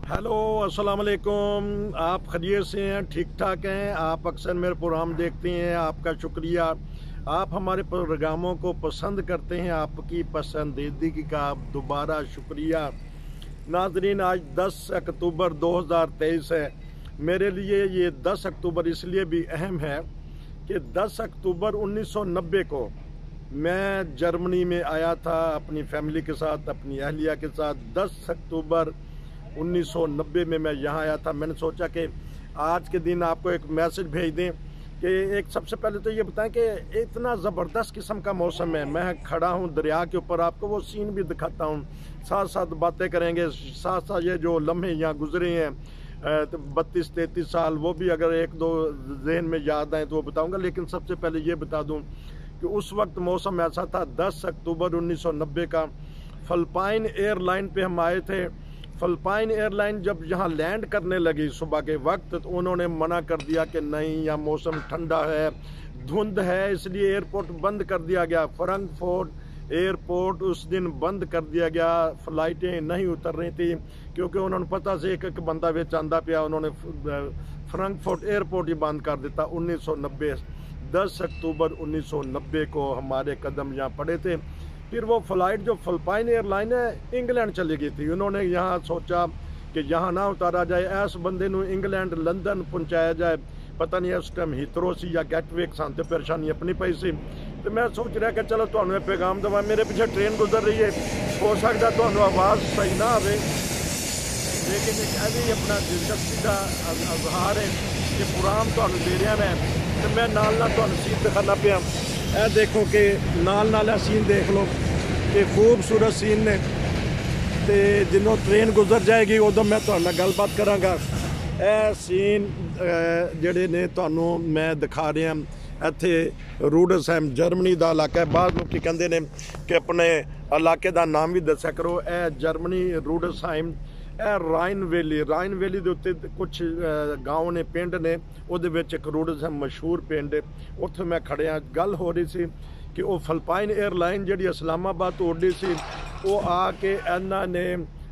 Hello, अस्सलाम वालेकुम। आप खैरियत से हैं? ठीक ठाक हैं? आप अक्सर मेरे प्रोग्राम देखते हैं, आपका शुक्रिया। आप हमारे प्रोग्रामों को पसंद करते हैं, आपकी पसंदीदगी का दोबारा शुक्रिया। नाजरीन, आज 10 अक्टूबर 2023 है। मेरे लिए ये 10 अक्टूबर इसलिए भी अहम है कि 10 अक्टूबर 1990 को मैं जर्मनी में आया था अपनी फैमिली के साथ, अपनी अहलिया के साथ। 10 अक्टूबर 1990 में मैं यहाँ आया था। मैंने सोचा कि आज के दिन आपको एक मैसेज भेज दें कि एक सबसे पहले तो ये बताएं कि इतना ज़बरदस्त किस्म का मौसम है। मैं खड़ा हूँ दरिया के ऊपर, आपको वो सीन भी दिखाता हूँ, साथ साथ बातें करेंगे, साथ साथ ये जो लम्हे यहाँ गुजरे हैं 32-33 साल, वो भी अगर एक दो जहन में याद आए तो वो बताऊँगा। लेकिन सबसे पहले ये बता दूँ कि उस वक्त मौसम ऐसा था, 10 अक्टूबर 1990 का। फिलिपाइन एयरलाइन पे हम आए थे। फिलिपाइन एयरलाइन जब यहाँ लैंड करने लगी सुबह के वक्त, तो उन्होंने मना कर दिया कि नहीं, यहाँ मौसम ठंडा है, धुंध है, इसलिए एयरपोर्ट बंद कर दिया गया। फ्रैंकफर्ट एयरपोर्ट उस दिन बंद कर दिया गया, फ़्लाइटें नहीं उतर रही थी क्योंकि उन्होंने पता से एक बंदा बेच आंदा पिया, उन्होंने फ्रैंकफर्ट एयरपोर्ट ही बंद कर देता। 1990 10 अक्टूबर 1990 को हमारे कदम यहाँ पड़े थे। फिर वो फ़्लाइट जो फिलिपाइन एयरलाइन है इंग्लैंड चली गई थी। उन्होंने यहाँ सोचा कि यहाँ ना उतारा जाए, ऐस बंदे नू इंग्लैंड लंदन पहुँचाया जाए। पता नहीं उस टाइम हीथरो सी या गेटवे सानते परेशानी अपनी पई सी। तो मैं सोच रहा कि चलो तुहानू पैगाम देवां। मेरे पीछे ट्रेन गुजर रही है, हो सकता तुहानू आवाज़ सही ना आवे, लेकिन एक भी अपना दिलचस्पी का इजहार है कि प्रोग्राम तुहानू दे रहा मैं, तो मैं नाल नाल तुहानू सीन दिखाना पिया। ए देखो कि नाल नाल सीन देख लो कि खूबसूरत सीन ने, तो जिन्हों ट्रेन गुजर जाएगी उदों मैं तुहाडे नाल गलबात करांगा। ए सीन जिहड़े ने तुहानू मैं दिखा रहा, इत्थे रूडसहैम जर्मनी का इलाका है। बाहर लोग कहते हैं कि अपने इलाके का नाम भी दस्या करो। ए जर्मनी रूडसहैम, राइन वैली के उत्ते कुछ गाँव ने, पिंड ने, उहदे विच एक रूडसहैम मशहूर पिंड है। उत्थे मैं खड़िया, गल हो रही सी कि वो फिलिपाइन एयरलाइन जी इस्लामाबाद तो उड़ी सी, वो आके इन्हों ने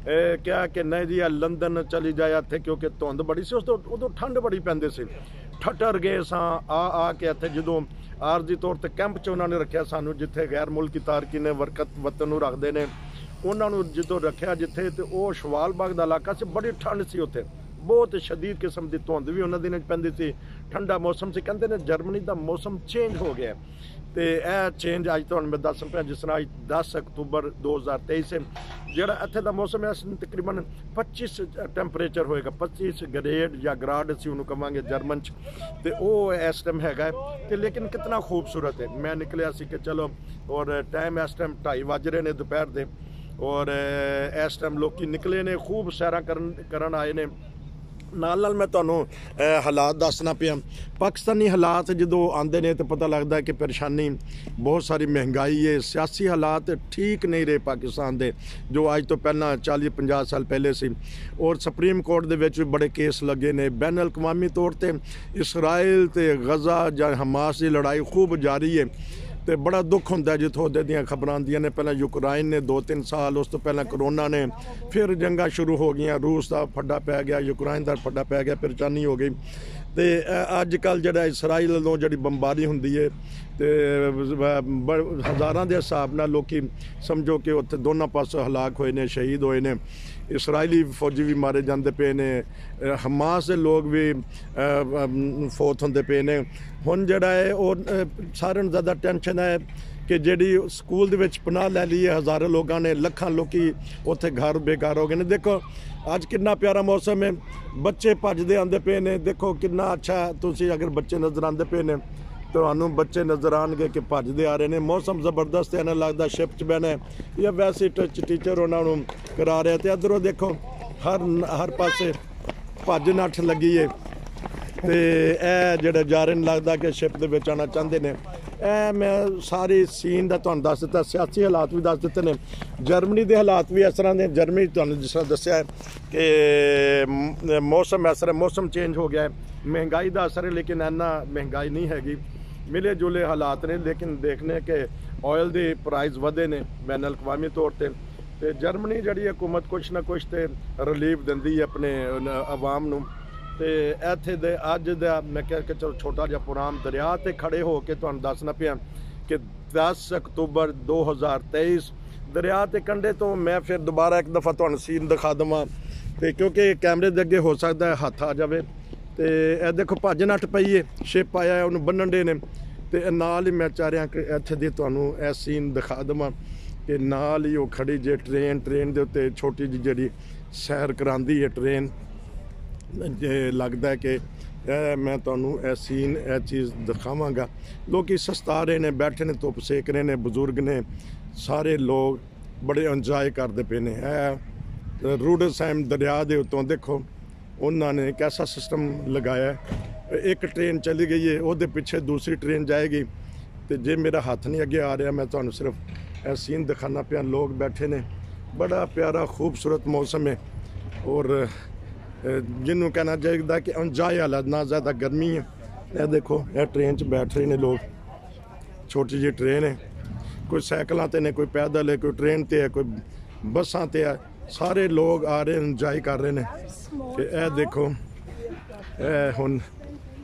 क्या कि नहीं जी लंदन चली जाए इत्थे, क्योंकि धुंध बड़ी सी, उदों ठंड बड़ी पैंदी सी। ठटर गए आ के इत्थे जदों आरजी तौर पर कैंप च उन्होंने रखा सानू, जिथे गैर मुल्की तारकी ने वतन नूं रखते हैं, उन्होंने जो रखा जिथे, तो वो शवालबाग का इलाका से, बड़ी ठंड सी उत्थे, बहुत शदीद किस्म की धुंध भी उन्होंने दिन पैंदी सी, ठंडा मौसम से। कहते हैं जर्मनी का मौसम चेंज हो गया। तो यह चेंज अज तो मैं दस पाया, जिस तरह अज 10 अक्टूबर 2023 है, जोड़ा इत्थे का मौसम है तकरीबन 25 टैंपरेचर होएगा, 25 ग्रेड या ग्राड असी उन्होंने कहेंगे जर्मन च, तो वो इस टाइम है। तो लेकिन कितना खूबसूरत है। मैं निकलिया सी कि चलो, और टाइम इस टाइम 2:30 बज रहे हैं दोपहर के, और इस टाइम लोग निकले ने, खूब सैर करन आए ने। नाल नाल मैं तुहानू हालात दसना पिया। पाकिस्तानी हालात जो आते हैं तो पता लगता है कि परेशानी बहुत सारी, महंगाई है, सियासी हालात ठीक नहीं रहे पाकिस्तान के, जो अज तो पहला 40-50 साल पहले से। और सुप्रीम कोर्ट के भी बड़े केस लगे ने। बैन अल-अक़वामी तौर पर इसराइल ते गज़ा या हमास की लड़ाई खूब जारी है, तो बड़ा दुख होंदा है जिथों दी खबर आंदियां ने। पहला यूक्रेन ने 2-3 साल, उस तो पहला कोरोना ने, फिर जंगा शुरू हो गई, रूस का फड्डा पै गया, यूक्रेन का फड्डा पै गया, परेशानी हो गई। तो अजकल जो इसराइल वालों जी बंबारी होंदी है, तो हज़ारां के हिसाब नाल लोग समझो कि उत्थे दोनों पासों हलाक होए ने, शहीद होए ने। इसराइली फौजी भी मारे जाते पे ने, हमास के लोग भी फौत होंदे पे ने। हुण जिहड़ा है वो सारे नालों ज़्यादा टेंशन है कि जिहड़ी स्कूल दे विच पनाह लै ली है हज़ारों लोगों ने, लखां लोकी उत्थे घर बेकार हो गए ने। देखो अज कितना प्यारा मौसम है, बच्चे भजदे आंदे पे ने। देखो कितना अच्छा, तुसीं अगर बच्चे नज़र आंदे पे ने, तो बच्चे नज़र आएंगे कि भजदे आ रहे हैं। मौसम ज़बरदस्त है, इन्हें लगता शिप च बहना है या वैसे टीचर उन्होंने करा रहे। तो इधरों देखो हर पासे भज नठ लगी है, तो यह जोड़े जा रहे हैं लगता कि शिप के विच आना चाहते हैं। मैं सारी सीन का तुहानू दस दिता, सियासी हालात भी दस दिते ने, जर्मनी के हालात भी इस तरह के। जर्मनी तुहानू जिस तरह दस्या है कि मौसम इस तरह, मौसम चेंज हो गया है, महंगाई का असर है, लेकिन इन्ना महंगाई नहीं हैगी, मिले जुले हालात ने। लेकिन देखने के ऑयल के प्राइस वधे ने बैन अल-अक़वामी तौर पर, ਤੇ ਜਰਮਨੀ ਜਿਹੜੀ ਹਕੂਮਤ ਕੁਛ ਨਾ ਕੁਛ ਤੇ ਰਿਲੀਫ ਦਿੰਦੀ ਹੈ ਆਪਣੇ ਆਵਾਮ ਨੂੰ। ਤੇ ਇੱਥੇ ਦੇ ਅੱਜ ਦਾ ਮੈਂ ਕਿਹਾ ਕਿ ਚਲੋ ਛੋਟਾ ਜਿਹਾ ਪ੍ਰੋਗਰਾਮ ਦਰਿਆ ਤੇ ਖੜੇ ਹੋ ਕੇ ਤੁਹਾਨੂੰ ਦੱਸਣਾ ਪਿਆ ਕਿ 10 ਅਕਤੂਬਰ 2023 ਦਰਿਆ ਤੇ ਕੰਢੇ ਤੋਂ ਮੈਂ ਫਿਰ ਦੁਬਾਰਾ ਇੱਕ ਦਫਾ ਤੁਹਾਨੂੰ ਸੀਨ ਦਿਖਾ ਦੇਵਾਂ, ਤੇ ਕਿਉਂਕਿ ਕੈਮਰੇ ਦੇ ਅੱਗੇ ਹੋ ਸਕਦਾ ਹੈ ਹੱਥ ਆ ਜਾਵੇ। ਤੇ ਇਹ ਦੇਖੋ ਭੱਜ ਨੱਠ ਪਈ ਹੈ, ਸ਼ਿਪ ਆਇਆ ਉਹਨੂੰ ਬੰਨਣ ਦੇ ਨੇ, ਤੇ ਨਾਲ ਹੀ ਮੈਂ ਚਾਹ ਰਿਹਾ ਕਿ ਇੱਥੇ ਦੀ ਤੁਹਾਨੂੰ ਇਹ ਸੀਨ ਦਿਖਾ ਦੇਵਾਂ ਕਿ ਨਾਲ ਹੀ ਉਹ ਖੜੀ ਜੇ ਟ੍ਰੇਨ ਦੇ ਉੱਤੇ ਛੋਟੀ ਜਿਹੀ ਜਿਹੜੀ ਸੈਰ ਕਰਾਉਂਦੀ ਹੈ ਟ੍ਰੇਨ। ਜੇ ਲੱਗਦਾ ਕਿ ਮੈਂ ਤੁਹਾਨੂੰ ਇਹ ਸੀਨ ਇਹ ਚੀਜ਼ ਦਿਖਾਵਾਂਗਾ। ਲੋਕੀ ਸਸਤਾ ਰਹੇ ਨੇ, ਬੈਠੇ ਨੇ, ਧੁੱਪ ਸੇਕ ਰਹੇ ਨੇ, ਬਜ਼ੁਰਗ ਨੇ, ਸਾਰੇ ਲੋਕ ਬੜੇ ਇੰਜੋਏ ਕਰਦੇ ਪਏ ਨੇ। ਇਹ ਰੂਡਸਾਈਮ ਦਰਿਆ ਦੇ ਉੱਤੋਂ ਦੇਖੋ ਉਹਨਾਂ ਨੇ ਇੱਕ ਐਸਾ ਸਿਸਟਮ ਲਗਾਇਆ, ਇੱਕ ਟ੍ਰੇਨ ਚਲੀ ਗਈ ਹੈ ਉਹਦੇ ਪਿੱਛੇ ਦੂਸਰੀ ਟ੍ਰੇਨ ਜਾਏਗੀ। ਤੇ ਜੇ ਮੇਰਾ ਹੱਥ ਨਹੀਂ ਅੱਗੇ ਆ ਰਿਹਾ ਮੈਂ ਤੁਹਾਨੂੰ ਸਿਰਫ ਇਹ ਸੀਨ ਦਿਖਾਣਾ ਪਿਆ। ਲੋਕ ਬੈਠੇ ਨੇ, ਬੜਾ ਪਿਆਰਾ ਖੂਬਸੂਰਤ ਮੌਸਮ ਹੈ ਔਰ ਜਿਹਨੂੰ ਕਹਿਣਾ ਚਾਹੀਦਾ ਕਿ ਇੰਜੋਏ ਵਾਲਾ, ਨਾ ਜ਼ਿਆਦਾ ਗਰਮੀ ਹੈ। ਇਹ ਦੇਖੋ ਇਹ ਟ੍ਰੇਨ 'ਚ ਬੈਠ ਰਹੇ ਨੇ ਲੋਕ, ਛੋਟੀ ਜਿਹੀ ਟ੍ਰੇਨ ਹੈ, ਕੋਈ ਸਾਈਕਲਾਂ ਤੇ ਨੇ, ਕੋਈ ਪੈਦਲ ਹੈ, ਕੋਈ ਟ੍ਰੇਨ ਤੇ ਹੈ, ਕੋਈ ਬੱਸਾਂ ਤੇ ਹੈ। ਸਾਰੇ ਲੋਕ ਆ ਰਹੇ ਇੰਜੋਏ ਕਰ ਰਹੇ ਨੇ। ਤੇ ਇਹ ਦੇਖੋ ਇਹ ਹੁਣ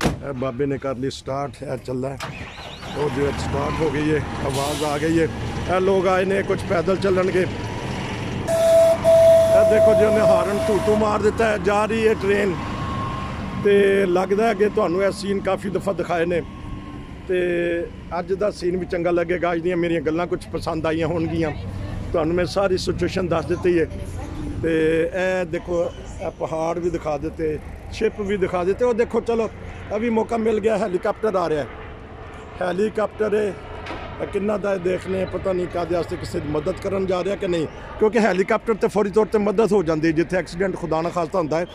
ਇਹ ਬਾਬੇ ਨੇ ਕਰ ਲਈ ਸਟਾਰਟ, ਇਹ ਚੱਲਦਾ ਉਹਦੇ ਵਿੱਚ ਸਟਾਰਟ ਹੋ ਗਈ ਹੈ, ਆਵਾਜ਼ ਆ ਗਈ ਹੈ। ਇਹ ਲੋਕ ਆਏ ਨੇ, ਕੁਝ ਪੈਦਲ ਚੱਲਣਗੇ। ਇਹ ਦੇਖੋ ਜੀ ਉਹਨੇ ਹਾਰਨ ਟੂਟੂ ਮਾਰ ਦਿੱਤਾ ਹੈ, ਜਾ ਰਹੀ ਹੈ ਟ੍ਰੇਨ। ਤੇ ਲੱਗਦਾ ਹੈ ਕਿ ਤੁਹਾਨੂੰ ਇਹ ਸੀਨ ਕਾਫੀ ਦਫਾ ਦਿਖਾਏ ਨੇ ਤੇ ਅੱਜ ਦਾ ਸੀਨ ਵੀ ਚੰਗਾ ਲੱਗੇਗਾ। ਅੱਜ ਦੀਆਂ ਮੇਰੀਆਂ ਗੱਲਾਂ ਕੁਝ ਪਸੰਦ ਆਈਆਂ ਹੋਣਗੀਆਂ, ਤੁਹਾਨੂੰ ਮੈਂ ਸਾਰੀ ਸਿਚੁਏਸ਼ਨ ਦੱਸ ਦਿੱਤੀ ਹੈ। ਤੇ ਇਹ ਦੇਖੋ ਇਹ ਪਹਾੜ ਵੀ ਦਿਖਾ ਦਿੱਤੇ, ਸ਼ਿਪ ਵੀ ਦਿਖਾ ਦਿੱਤੇ। ਉਹ ਦੇਖੋ ਚਲੋ ਅभी मौका मिल गया, हेलीकॉप्टर आ रहा है, हेलीकॉप्टर है किन्ना दा देखने पता नहीं कादे वास्ते किसी की मदद करन जा रहा कि नहीं, क्योंकि हेलीकॉप्टर तो फौरी तौर पर मदद हो जाती है। जिथे एक्सीडेंट खुदा ना खास्ता होंदा है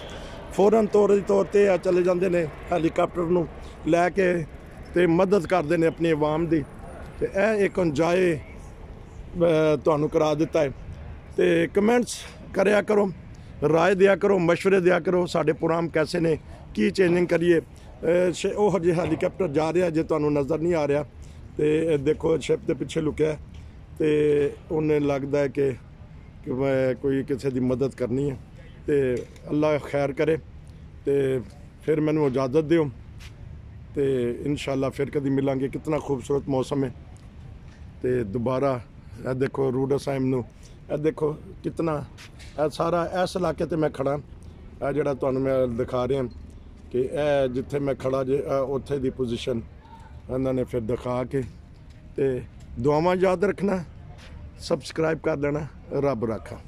फौरन तौर पर चले जाते हैं हेलीकॉप्टर नूं लैके ते मदद करते हैं अपनी आवाम की। तो यह एक इंजॉय तुहानूं करा दिता है। तो कमेंट्स करया करो, राय दिया करो, मशवरे दिया करो, साडे प्रोग्राम कैसे ने, की चेंजिंग करिए। ਉਹ ਹਜੇ ਹੈਲੀਕਾਪਟਰ ਜਾ ਰਿਹਾ ਜੇ ਤੁਹਾਨੂੰ ਨਜ਼ਰ ਨਹੀਂ ਆ ਰਿਹਾ। ਤੇ ਦੇਖੋ ਸ਼ਿਪ ਦੇ ਪਿੱਛੇ ਲੁਕਿਆ ਤੇ ਉਹਨੇ ਲੱਗਦਾ ਹੈ ਕਿ ਮੈਂ ਕੋਈ ਕਿਸੇ ਦੀ ਮਦਦ ਕਰਨੀ ਹੈ। ਤੇ ਅੱਲਾ ਖੈਰ ਕਰੇ ਤੇ ਫਿਰ ਮੈਨੂੰ ਇਜਾਜ਼ਤ ਦਿਓ ਤੇ ਇਨਸ਼ਾਅੱਲਾ ਫਿਰ ਕਦੀ ਮਿਲਾਂਗੇ। ਕਿੰਨਾ ਖੂਬਸੂਰਤ ਮੌਸਮ ਹੈ। ਤੇ ਦੁਬਾਰਾ ਇਹ ਦੇਖੋ ਰੂਡਸਾਈਮ ਨੂੰ, ਇਹ ਦੇਖੋ ਕਿੰਨਾ ਇਹ ਸਾਰਾ ਇਸ ਇਲਾਕੇ ਤੇ ਮੈਂ ਖੜਾ। ਇਹ ਜਿਹੜਾ ਤੁਹਾਨੂੰ ਮੈਂ ਦਿਖਾ ਰਿਹਾ ਕਿ ਇਹ ਜਿੱਥੇ ਮੈਂ ਖੜਾ ਜੇ ਉੱਥੇ ਦੀ ਪੋਜੀਸ਼ਨ ਇਹਨਾਂ ਨੇ ਫਿਰ ਦਿਖਾ ਕੇ। ਤੇ ਦੁਆਵਾਂ ਯਾਦ ਰੱਖਣਾ, ਸਬਸਕ੍ਰਾਈਬ ਕਰ ਲੈਣਾ। ਰੱਬ ਰਾਖਾ।